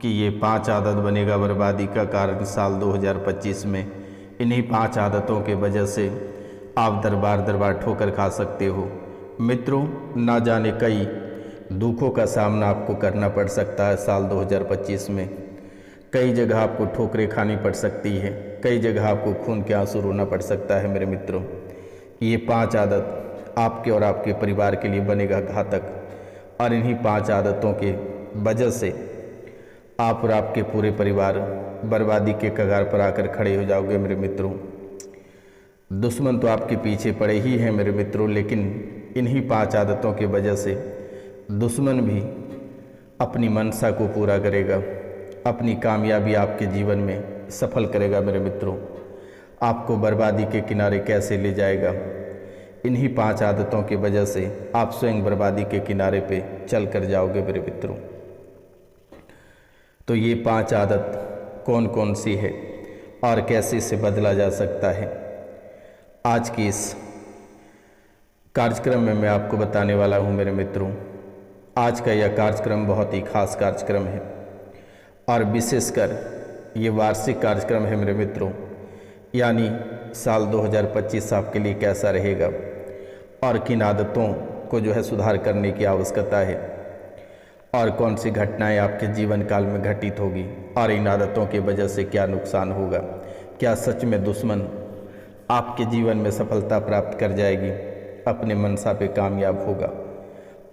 कि ये 5 आदत बनेगा बर्बादी का कारण साल 2025 में। इन्हीं 5 आदतों के वजह से आप दरबार ठोकर खा सकते हो। मित्रों, ना जाने कई दुखों का सामना आपको करना पड़ सकता है साल 2025 में। कई जगह आपको ठोकरें खानी पड़ सकती है, कई जगह आपको खून के आंसू रोना पड़ सकता है मेरे मित्रों। ये 5 आदत आपके और आपके परिवार के लिए बनेगा घातक, और इन्हीं 5 आदतों के वजह से आप और आपके पूरे परिवार बर्बादी के कगार पर आकर खड़े हो जाओगे मेरे मित्रों। दुश्मन तो आपके पीछे पड़े ही हैं मेरे मित्रों, लेकिन इन्हीं 5 आदतों की वजह से दुश्मन भी अपनी मनसा को पूरा करेगा, अपनी कामयाबी आपके जीवन में सफल करेगा मेरे मित्रों। आपको बर्बादी के किनारे कैसे ले जाएगा, इन्हीं 5 आदतों की वजह से आप स्वयं बर्बादी के किनारे पे चल कर जाओगे मेरे मित्रों। तो ये 5 आदत कौन कौन सी है और कैसे इसे बदला जा सकता है, आज की इस कार्यक्रम में मैं आपको बताने वाला हूँ मेरे मित्रों। आज का यह कार्यक्रम बहुत ही खास कार्यक्रम है और विशेषकर ये वार्षिक कार्यक्रम है मेरे मित्रों। यानी साल 2025 आपके लिए कैसा रहेगा और किन आदतों को जो है सुधार करने की आवश्यकता है, और कौन सी घटनाएं आपके जीवन काल में घटित होगी, और इन आदतों की वजह से क्या नुकसान होगा। क्या सच में दुश्मन आपके जीवन में सफलता प्राप्त कर जाएगी, अपने मनसा पे कामयाब होगा,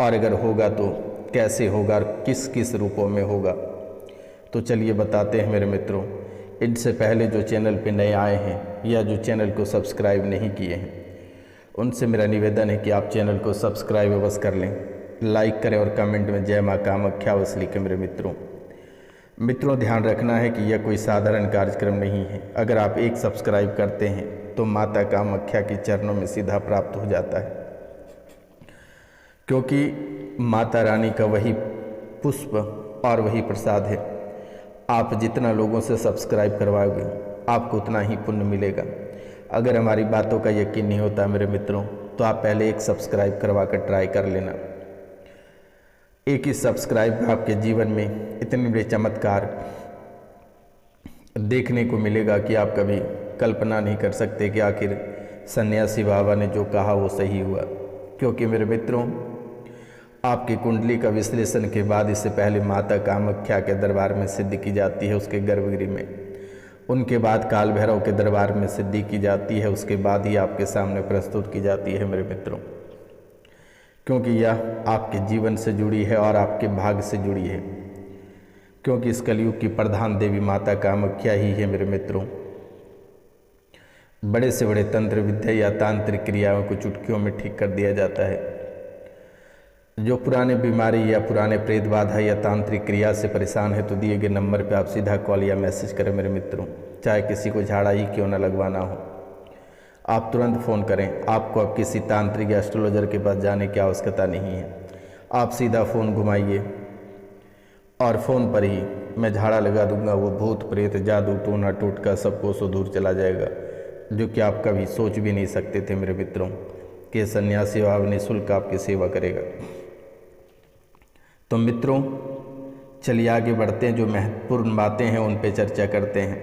और अगर होगा तो कैसे होगा और किस किस रूपों में होगा। तो चलिए बताते हैं मेरे मित्रों। इनसे पहले जो चैनल पे नए आए हैं या जो चैनल को सब्सक्राइब नहीं किए हैं, उनसे मेरा निवेदन है कि आप चैनल को सब्सक्राइब अवश्य कर लें, लाइक करें और कमेंट में जय माँ कामाख्या अवश्य लिखें मेरे मित्रों। मित्रों, ध्यान रखना है कि यह कोई साधारण कार्यक्रम नहीं है। अगर आप एक सब्सक्राइब करते हैं तो माता कामाख्या के चरणों में सीधा प्राप्त हो जाता है, क्योंकि माता रानी का वही पुष्प और वही प्रसाद है। आप जितना लोगों से सब्सक्राइब करवाओगे आपको उतना ही पुण्य मिलेगा। अगर हमारी बातों का यकीन नहीं होता मेरे मित्रों, तो आप पहले एक सब्सक्राइब करवा कर ट्राई कर लेना। एक ही सब्सक्राइब में आपके जीवन में इतने बड़े चमत्कार देखने को मिलेगा कि आप कभी कल्पना नहीं कर सकते कि आखिर सन्यासी बाबा ने जो कहा वो सही हुआ। क्योंकि मेरे मित्रों, आपकी कुंडली का विश्लेषण के बाद इससे पहले माता कामाख्या के दरबार में सिद्धि की जाती है, उसके गर्भगृह में। उनके बाद काल भैरव के दरबार में सिद्धि की जाती है, उसके बाद ही आपके सामने प्रस्तुत की जाती है मेरे मित्रों। क्योंकि यह आपके जीवन से जुड़ी है और आपके भाग्य से जुड़ी है, क्योंकि इस कलयुग की प्रधान देवी माता कामाख्या ही है मेरे मित्रों। बड़े से बड़े तंत्र विद्या या तांत्रिक क्रियाओं को चुटकियों में ठीक कर दिया जाता है। जो पुराने बीमारी या पुराने प्रेत बाधा या तांत्रिक क्रिया से परेशान है, तो दिए गए नंबर पे आप सीधा कॉल या मैसेज करें मेरे मित्रों। चाहे किसी को झाड़ा ही क्यों न लगवाना हो, आप तुरंत फ़ोन करें। आपको अब किसी तांत्रिक या एस्ट्रोलॉजर के पास जाने की आवश्यकता नहीं है। आप सीधा फ़ोन घुमाइए और फ़ोन पर ही मैं झाड़ा लगा दूंगा। वो भूत प्रेत जादू टोना टोटका सबको सो दूर चला जाएगा, जो कि आप कभी सोच भी नहीं सकते थे मेरे मित्रों कि सन्यासी बाबा निःशुल्क आपकी सेवा करेगा। तो मित्रों, चलिए आगे बढ़ते हैं। जो महत्वपूर्ण बातें हैं उन पे चर्चा करते हैं।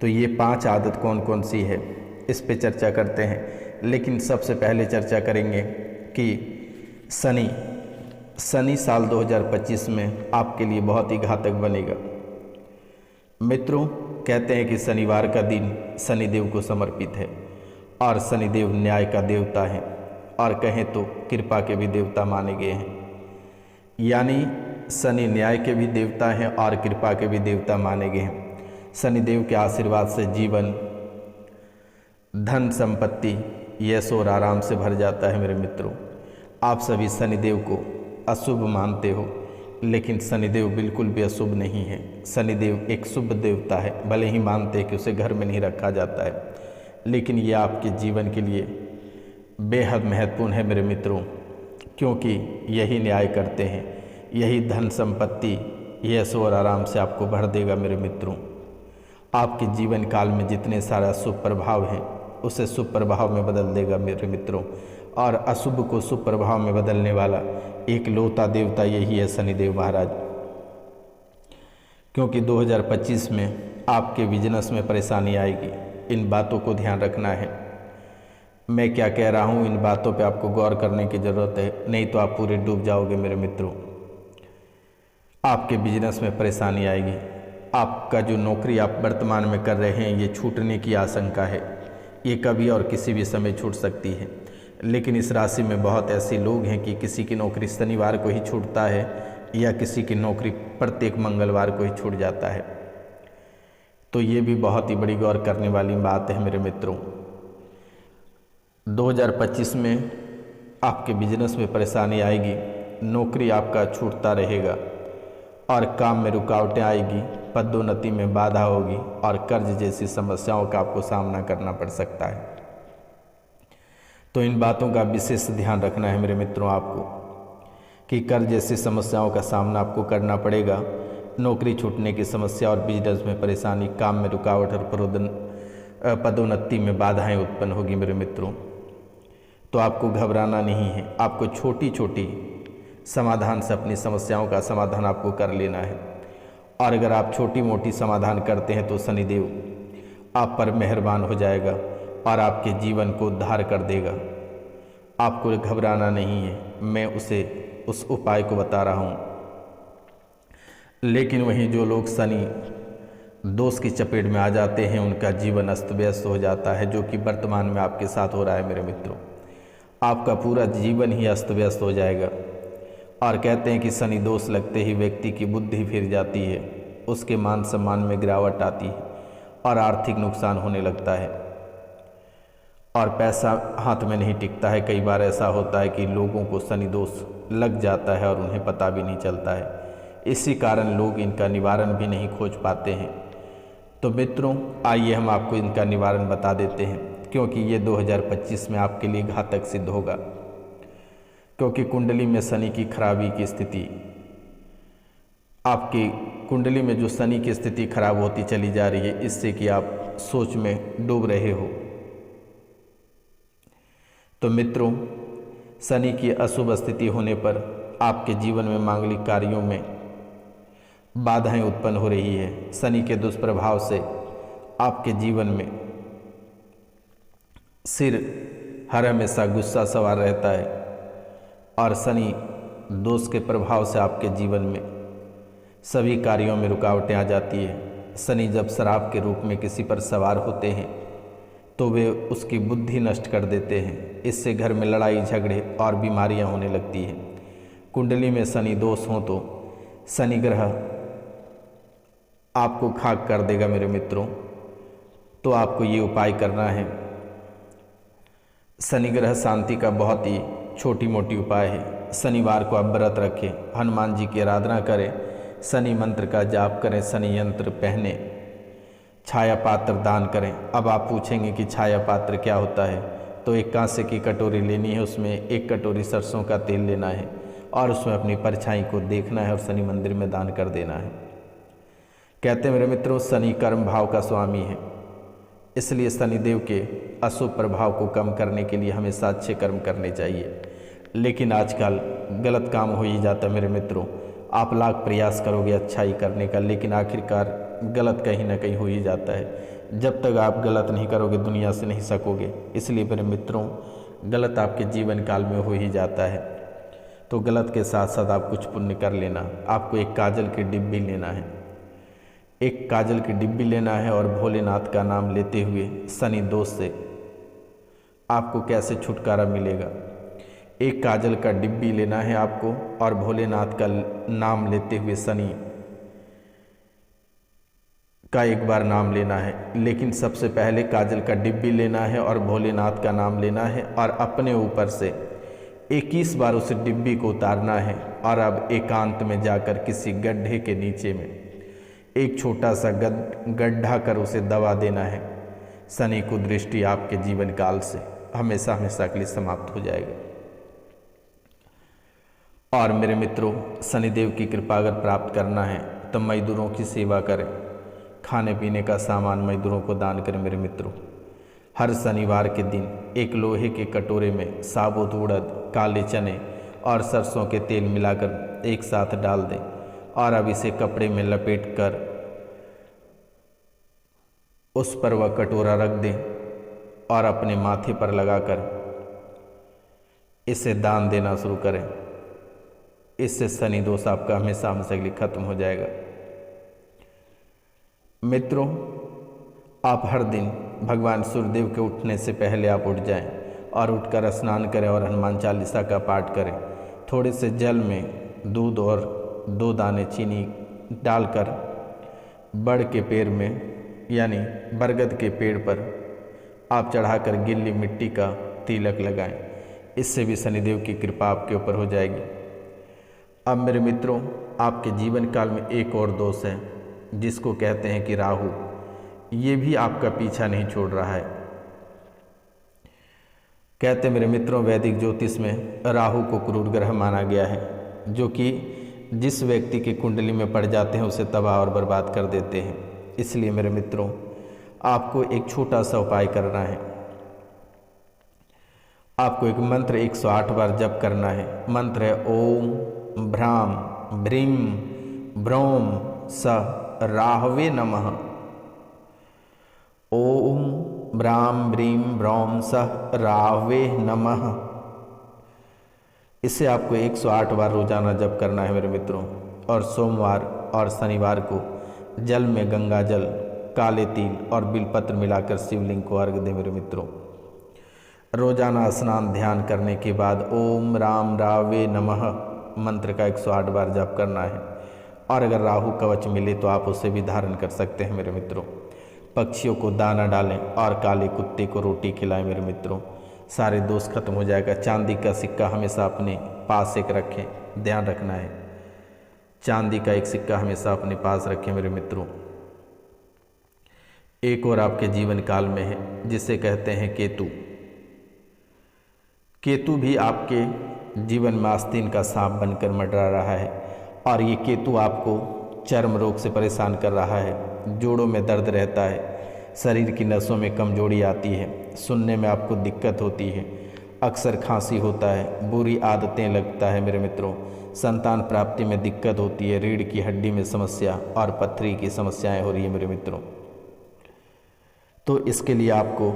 तो ये 5 आदत कौन कौन सी है, इस पे चर्चा करते हैं। लेकिन सबसे पहले चर्चा करेंगे कि शनि साल 2025 में आपके लिए बहुत ही घातक बनेगा। मित्रों, कहते हैं कि शनिवार का दिन शनिदेव को समर्पित है, और शनिदेव न्याय का देवता है, और कहें तो कृपा के भी देवता माने गए हैं। यानी शनि न्याय के भी देवता हैं और कृपा के भी देवता माने गए हैं। शनिदेव के आशीर्वाद से जीवन, धन संपत्ति, यश और आराम से भर जाता है मेरे मित्रों। आप सभी शनिदेव को अशुभ मानते हो, लेकिन शनिदेव बिल्कुल भी अशुभ नहीं है। शनिदेव एक शुभ देवता है। भले ही मानते हैं कि उसे घर में नहीं रखा जाता है, लेकिन यह आपके जीवन के लिए बेहद महत्वपूर्ण है मेरे मित्रों, क्योंकि यही न्याय करते हैं। यही धन संपत्ति, यश और आराम से आपको भर देगा मेरे मित्रों। आपके जीवन काल में जितने सारा शुभ प्रभाव हैं उसे शुभ प्रभाव में बदल देगा मेरे मित्रों। और अशुभ को शुभ प्रभाव में बदलने वाला एक लौता देवता यही है शनिदेव महाराज। क्योंकि 2025 में आपके बिजनेस में परेशानी आएगी। इन बातों को ध्यान रखना है। मैं क्या कह रहा हूँ इन बातों पे आपको गौर करने की ज़रूरत है, नहीं तो आप पूरे डूब जाओगे मेरे मित्रों। आपके बिजनेस में परेशानी आएगी। आपका जो नौकरी आप वर्तमान में कर रहे हैं ये छूटने की आशंका है। ये कभी और किसी भी समय छूट सकती है। लेकिन इस राशि में बहुत ऐसे लोग हैं कि किसी की नौकरी शनिवार को ही छूटता है या किसी की नौकरी प्रत्येक मंगलवार को ही छूट जाता है। तो ये भी बहुत ही बड़ी गौर करने वाली बात है मेरे मित्रों। 2025 में आपके बिजनेस में परेशानी आएगी, नौकरी आपका छूटता रहेगा और काम में रुकावटें आएगी, पदोन्नति में बाधा होगी और कर्ज जैसी समस्याओं का आपको सामना करना पड़ सकता है। तो इन बातों का विशेष ध्यान रखना है मेरे मित्रों आपको कि कर्ज जैसी समस्याओं का सामना आपको करना पड़ेगा। नौकरी छूटने की समस्या और बिजनेस में परेशानी, काम में रुकावट और पदोन्नति में बाधाएं उत्पन्न होगी मेरे मित्रों। तो आपको घबराना नहीं है। आपको छोटी छोटी समाधान से अपनी समस्याओं का समाधान आपको कर लेना है। और अगर आप छोटी मोटी समाधान करते हैं तो शनिदेव आप पर मेहरबान हो जाएगा और आपके जीवन को उद्धार कर देगा। आपको घबराना नहीं है। मैं उस उपाय को बता रहा हूँ। लेकिन वहीं जो लोग शनि दोष की चपेट में आ जाते हैं उनका जीवन अस्त व्यस्त हो जाता है, जो कि वर्तमान में आपके साथ हो रहा है मेरे मित्रों। आपका पूरा जीवन ही अस्त व्यस्त हो जाएगा। और कहते हैं कि शनि दोष लगते ही व्यक्ति की बुद्धि फिर जाती है, उसके मान सम्मान में गिरावट आती है और आर्थिक नुकसान होने लगता है और पैसा हाथ में नहीं टिकता है। कई बार ऐसा होता है कि लोगों को शनि दोष लग जाता है और उन्हें पता भी नहीं चलता है। इसी कारण लोग इनका निवारण भी नहीं खोज पाते हैं। तो मित्रों आइए हम आपको इनका निवारण बता देते हैं, क्योंकि ये 2025 में आपके लिए घातक सिद्ध होगा। क्योंकि कुंडली में शनि की खराबी की स्थिति, आपकी कुंडली में जो शनि की स्थिति खराब होती चली जा रही है, इससे कि आप सोच में डूब रहे हो। तो मित्रों शनि की अशुभ स्थिति होने पर आपके जीवन में मांगलिक कार्यों में बाधाएं उत्पन्न हो रही है। शनि के दुष्प्रभाव से आपके जीवन में सिर हर हमेशा गुस्सा सवार रहता है और शनि दोष के प्रभाव से आपके जीवन में सभी कार्यों में रुकावटें आ जाती है। शनि जब शराब के रूप में किसी पर सवार होते हैं तो वे उसकी बुद्धि नष्ट कर देते हैं। इससे घर में लड़ाई झगड़े और बीमारियां होने लगती हैं। कुंडली में शनि दोष हो तो शनि ग्रह आपको खाक कर देगा मेरे मित्रों। तो आपको ये उपाय करना है। शनि ग्रह शांति का बहुत ही छोटी मोटी उपाय है। शनिवार को आप व्रत रखें, हनुमान जी की आराधना करें, शनि मंत्र का जाप करें, शनि यंत्र पहने, छाया पात्र दान करें। अब आप पूछेंगे कि छाया पात्र क्या होता है? तो एक कांसे की कटोरी लेनी है, उसमें 1 कटोरी सरसों का तेल लेना है और उसमें अपनी परछाई को देखना है और शनि मंदिर में दान कर देना है। कहते हैं मेरे मित्रों शनि कर्म भाव का स्वामी है, इसलिए शनिदेव के अशुभ प्रभाव को कम करने के लिए हमेशा अच्छे कर्म करने चाहिए। लेकिन आजकल गलत काम हो ही जाता है मेरे मित्रों। आप लाख प्रयास करोगे अच्छाई करने का, लेकिन आखिरकार गलत कहीं ना कहीं हो ही जाता है। जब तक आप गलत नहीं करोगे दुनिया से नहीं सकोगे। इसलिए मेरे मित्रों गलत आपके जीवन काल में हो ही जाता है। तो गलत के साथ साथ आप कुछ पुण्य कर लेना। आपको एक काजल की डिब्बी लेना है, एक काजल की डिब्बी लेना है और भोलेनाथ का नाम लेते हुए शनि दोष से आपको कैसे छुटकारा मिलेगा। एक काजल का डिब्बी लेना है आपको और भोलेनाथ का नाम लेते हुए शनि का एक बार नाम लेना है। लेकिन सबसे पहले काजल का डिब्बी लेना है और भोलेनाथ का नाम लेना है और अपने ऊपर से 21 बार उस डिब्बी को उतारना है। और अब एकांत में जाकर किसी गड्ढे के नीचे में एक छोटा सा गड्ढा कर उसे दबा देना है। शनि को दृष्टि आपके जीवन काल से हमेशा हमेशा के लिए समाप्त हो जाएगा। और मेरे मित्रों शनिदेव की कृपा अगर प्राप्त करना है तो मजदूरों की सेवा करें, खाने पीने का सामान मजदूरों को दान करें। मेरे मित्रों हर शनिवार के दिन एक लोहे के कटोरे में साबुत उड़द, काले चने और सरसों के तेल मिलाकर एक साथ डाल दें और अब इसे कपड़े में लपेटकर उस पर वह कटोरा रख दें और अपने माथे पर लगाकर इसे दान देना शुरू करें। इससे शनि दोष आपका हमेशा हमेशा के लिए खत्म हो जाएगा। मित्रों, आप हर दिन भगवान सूर्यदेव के उठने से पहले आप उठ जाएं और उठकर स्नान करें और हनुमान चालीसा का पाठ करें। थोड़े से जल में दूध और 2 दाने चीनी डालकर बड़ के पेड़ में यानी बरगद के पेड़ पर आप चढ़ाकर गीली मिट्टी का तिलक लगाएं। इससे भी शनिदेव की कृपा आपके ऊपर हो जाएगी। अब मेरे मित्रों, आपके जीवन काल में एक और दोष है जिसको कहते हैं कि राहु। ये भी आपका पीछा नहीं छोड़ रहा है। कहते मेरे मित्रों, वैदिक ज्योतिष में राहु को क्रूर ग्रह माना गया है, जो कि जिस व्यक्ति की कुंडली में पड़ जाते हैं उसे तबाह और बर्बाद कर देते हैं। इसलिए मेरे मित्रों, आपको एक छोटा सा उपाय करना है। आपको एक मंत्र 108 बार जप करना है। मंत्र है ओम भ्राम भ्रीम भ्रौम स राहवे नमः। ओम भ्राम भ्रीम भ्रौम स राहवे नमः। इसे आपको 108 बार रोजाना जप करना है मेरे मित्रों। और सोमवार और शनिवार को जल में गंगा जल, काले तिल और बिलपत्र मिलाकर शिवलिंग को अर्घ दें मेरे मित्रों। रोजाना स्नान ध्यान करने के बाद ओम राम रावे नमः मंत्र का 108 बार जप करना है। और अगर राहु कवच मिले तो आप उसे भी धारण कर सकते हैं मेरे मित्रों। पक्षियों को दाना डालें और काले कुत्ते को रोटी खिलाएं मेरे मित्रों। सारे दोष खत्म हो जाएगा। चांदी का सिक्का हमेशा अपने पास एक रखें, ध्यान रखना है। चांदी का एक सिक्का हमेशा अपने पास रखें मेरे मित्रों। एक और आपके जीवन काल में है जिसे कहते हैं केतु। केतु भी आपके जीवन में आस्तीन का सांप बनकर मंडरा रहा है। और ये केतु आपको चर्म रोग से परेशान कर रहा है। जोड़ों में दर्द रहता है, शरीर की नसों में कमजोरी आती है, सुनने में आपको दिक्कत होती है, अक्सर खांसी होता है, बुरी आदतें लगता है मेरे मित्रों। संतान प्राप्ति में दिक्कत होती है, रीढ़ की हड्डी में समस्या और पथरी की समस्याएं हो रही है मेरे मित्रों। तो इसके लिए आपको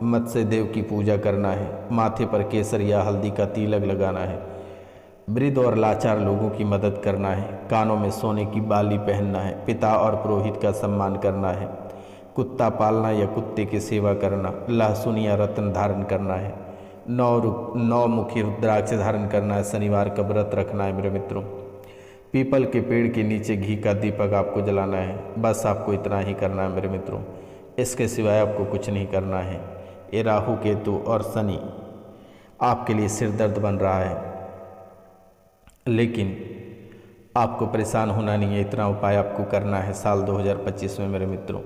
मत्स्य देव की पूजा करना है, माथे पर केसर या हल्दी का तिलक लगाना है, वृद्ध और लाचार लोगों की मदद करना है, कानों में सोने की बाली पहनना है, पिता और पुरोहित का सम्मान करना है, कुत्ता पालना या कुत्ते की सेवा करना, लहसुन या रत्न धारण करना है, 9 मुखी रुद्राक्ष धारण करना है, शनिवार का व्रत रखना है मेरे मित्रों। पीपल के पेड़ के नीचे घी का दीपक आपको जलाना है। बस आपको इतना ही करना है मेरे मित्रों, इसके सिवाय आपको कुछ नहीं करना है। ये राहु केतु और शनि आपके लिए सिर दर्द बन रहा है, लेकिन आपको परेशान होना नहीं है। इतना उपाय आपको करना है साल 2025 में मेरे मित्रों।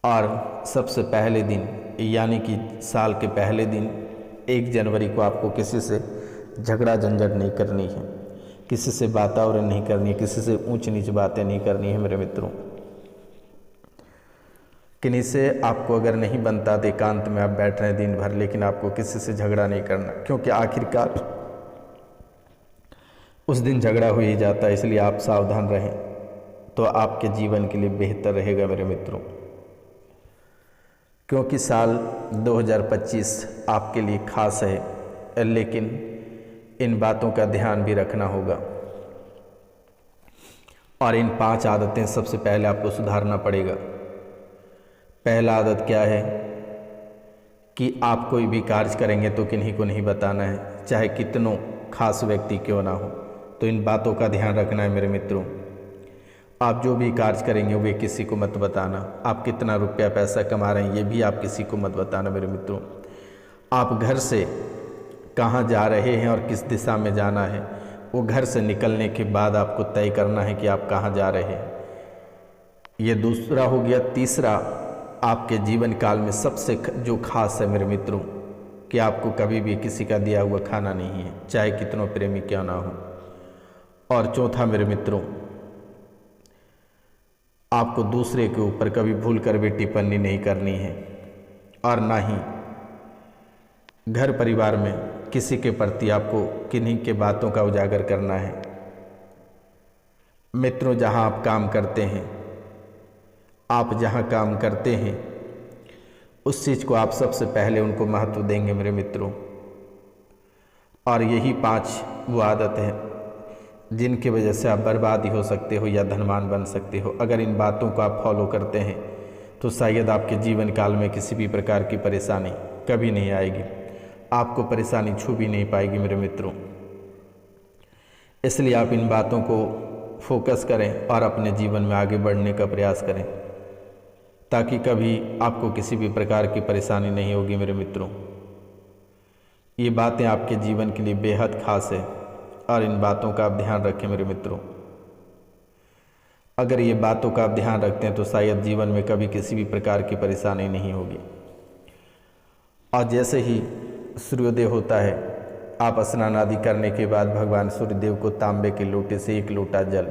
और सबसे पहले दिन यानी कि साल के पहले दिन 1 जनवरी को आपको किसी से झगड़ा झंझट नहीं करनी है, किसी से वातावरण नहीं करनी है, किसी से ऊंच नीच बातें नहीं करनी है मेरे मित्रों। किन्हीं से आपको अगर नहीं बनता तो एकांत में आप बैठ रहे हैं दिन भर, लेकिन आपको किसी से झगड़ा नहीं करना, क्योंकि आखिरकार उस दिन झगड़ा हो ही जाता है। इसलिए आप सावधान रहें तो आपके जीवन के लिए बेहतर रहेगा मेरे मित्रों। क्योंकि साल 2025 आपके लिए खास है, लेकिन इन बातों का ध्यान भी रखना होगा। और इन 5 आदतें सबसे पहले आपको सुधारना पड़ेगा। पहला आदत क्या है कि आप कोई भी कार्य करेंगे तो किन्हीं को नहीं बताना है, चाहे कितनों खास व्यक्ति क्यों ना हो। तो इन बातों का ध्यान रखना है मेरे मित्रों। आप जो भी कार्य करेंगे वे किसी को मत बताना। आप कितना रुपया पैसा कमा रहे हैं ये भी आप किसी को मत बताना मेरे मित्रों। आप घर से कहाँ जा रहे हैं और किस दिशा में जाना है, वो घर से निकलने के बाद आपको तय करना है कि आप कहाँ जा रहे हैं। ये दूसरा हो गया। तीसरा, आपके जीवन काल में सबसे जो खास है मेरे मित्रों कि आपको कभी भी किसी का दिया हुआ खाना नहीं है, चाहे कितनों प्रेमी क्यों ना हो। और चौथा मेरे मित्रों, आपको दूसरे के ऊपर कभी भूल कर भी टिप्पणी नहीं करनी है, और ना ही घर परिवार में किसी के प्रति आपको किन्हीं के बातों का उजागर करना है। मित्रों, जहाँ आप काम करते हैं, आप जहाँ काम करते हैं उस चीज़ को आप सबसे पहले उनको महत्व देंगे मेरे मित्रों। और यही 5 वो आदत है जिनकी वजह से आप बर्बादी हो सकते हो या धनवान बन सकते हो। अगर इन बातों को आप फॉलो करते हैं तो शायद आपके जीवन काल में किसी भी प्रकार की परेशानी कभी नहीं आएगी, आपको परेशानी छू भी नहीं पाएगी मेरे मित्रों। इसलिए आप इन बातों को फोकस करें और अपने जीवन में आगे बढ़ने का प्रयास करें, ताकि कभी आपको किसी भी प्रकार की परेशानी नहीं होगी मेरे मित्रों। ये बातें आपके जीवन के लिए बेहद खास है और इन बातों का आप ध्यान रखें मेरे मित्रों। अगर ये बातों का आप ध्यान रखते हैं तो शायद जीवन में कभी किसी भी प्रकार की परेशानी नहीं होगी। और जैसे ही सूर्योदय होता है, आप स्नान आदि करने के बाद भगवान सूर्यदेव को तांबे के लोटे से 1 लोटा जल,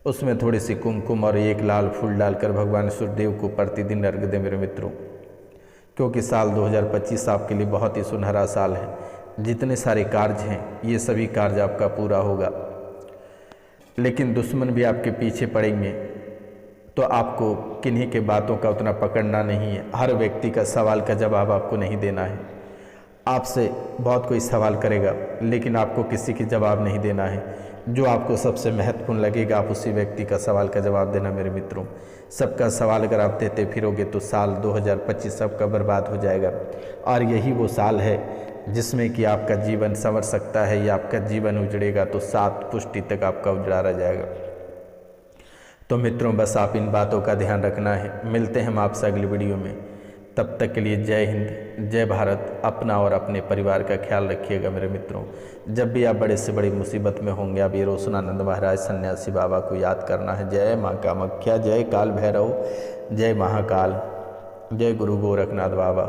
उसमें थोड़ी सी कुमकुम और 1 लाल फूल डालकर भगवान सूर्यदेव को प्रतिदिन अर्घ्य दें मेरे मित्रों। क्योंकि साल 2025 आपके लिए बहुत ही सुनहरा साल है। जितने सारे कार्य हैं ये सभी कार्य आपका पूरा होगा, लेकिन दुश्मन भी आपके पीछे पड़ेंगे, तो आपको किन्हीं के बातों का उतना पकड़ना नहीं है। हर व्यक्ति का सवाल का जवाब आपको नहीं देना है। आपसे बहुत कोई सवाल करेगा लेकिन आपको किसी की जवाब नहीं देना है। जो आपको सबसे महत्वपूर्ण लगेगा आप उसी व्यक्ति का सवाल का जवाब देना मेरे मित्रों। सबका सवाल अगर आप देते फिरोगे तो साल 2025 सबका बर्बाद हो जाएगा। और यही वो साल है जिसमें कि आपका जीवन संवर सकता है या आपका जीवन उजड़ेगा तो 7 पुष्टि तक आपका उजड़ा रह जाएगा। तो मित्रों, बस आप इन बातों का ध्यान रखना है। मिलते हैं हम आपसे अगली वीडियो में। तब तक के लिए जय हिंद, जय भारत। अपना और अपने परिवार का ख्याल रखिएगा मेरे मित्रों। जब भी आप बड़े से बड़ी मुसीबत में होंगे, आप ये रोशनानंद महाराज सन्यासी बाबा को याद करना है। जय माँ कामाख्या, जय काल भैरव, जय महाकाल, जय गुरु गोरखनाथ बाबा।